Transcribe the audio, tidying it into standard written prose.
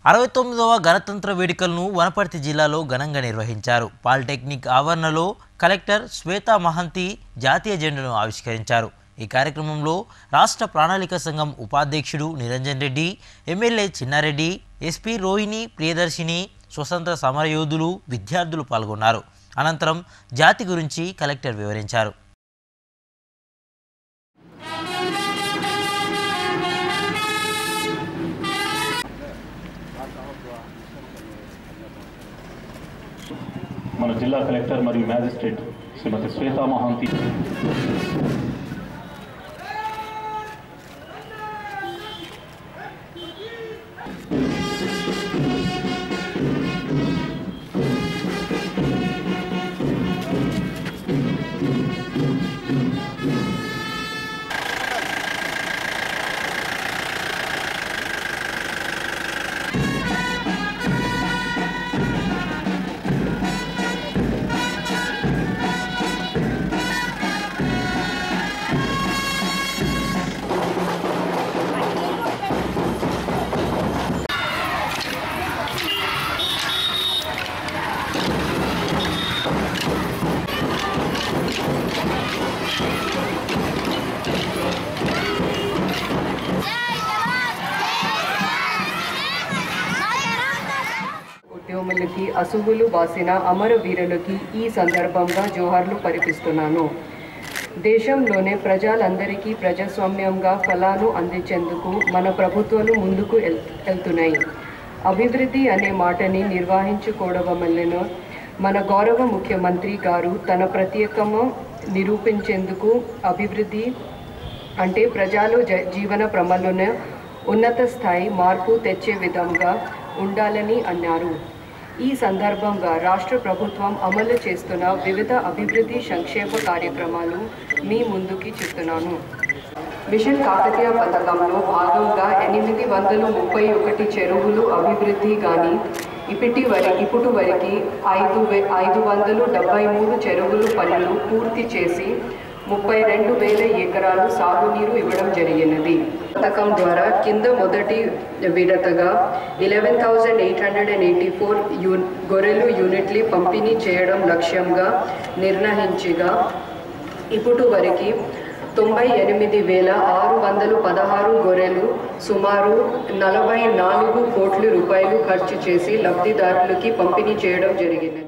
69వ గణతంత్ర వేడుకలను వనపర్తి జిల్లాలో ఘనంగా నిర్వహించారు. పాలిటెక్నిక్ ఆవరణలో కలెక్టర్ శ్వేతా మహంతి జాతీయ జెండాను ఆవిష్కరించారు. ఈ కార్యక్రమంలో రాష్ట్ర ప్రణాళిక సంఘం ఉపాధ్యక్షుడు నిరంజన్ రెడ్డి, ఎమ్మెల్యే చిన్నారెడ్డి, ఎస్పీ రోహిణి ప్రియదర్శిని, స్వతంత్ర సమరయోధులు, విద్యార్థులు పాల్గొన్నారు. అనంతరం జాతి గురించి కలెక్టర్ వివరించారు. మన జిల్లా కలెక్టర్ మరియు మ్యాజిస్ట్రేట్ శ్రీమతి శ్వేతా మహంతి ఉద్యములకి అసువులు బాసిన అమరవీరులకి ఈ సందర్భంగా జోహార్లు పరిపిస్తున్నాను. దేశంలోనే ప్రజలందరికీ ప్రజాస్వామ్యంగా ఫలాలు అందించేందుకు మన ప్రభుత్వాలు ముందుకు వెళ్తున్నాయి. అభివృద్ధి అనే మాటని నిర్వహించుకోవడం వలన మన గౌరవ ముఖ్యమంత్రి గారు తన ప్రత్యేకము నిరూపించేందుకు అభివృద్ధి అంటే ప్రజలు జీవన ప్రమాణాలను ఉన్నత స్థాయి మార్పు తెచ్చే విధంగా ఉండాలని అన్నారు. ఈ సందర్భంగా రాష్ట్ర ప్రభుత్వం అమలు చేస్తున్న వివిధ అభివృద్ధి సంక్షేమ కార్యక్రమాలు మీ ముందుకి చెప్తున్నాను. మిషన్ కాకతీయ పథకంలో భాగంగా 831 చెరువులు అభివృద్ధి కానీ ఇప్పటి వరకు 573 చెరువులు పనులు పూర్తి చేసి 32,000 ఎకరాలు సాగునీరు ఇవ్వడం జరిగినది. పథకం ద్వారా కింద మొదటి విడతగా 11,884 గొర్రెలు యూనిట్లు పంపిణీ చేయడం లక్ష్యంగా నిర్ణయించగా ఇప్పుడు వరకు 98,616 గొర్రెలు సుమారు 44 కోట్ల రూపాయలు ఖర్చు చేసి లబ్ధిదారులకి పంపిణీ చేయడం జరిగినది.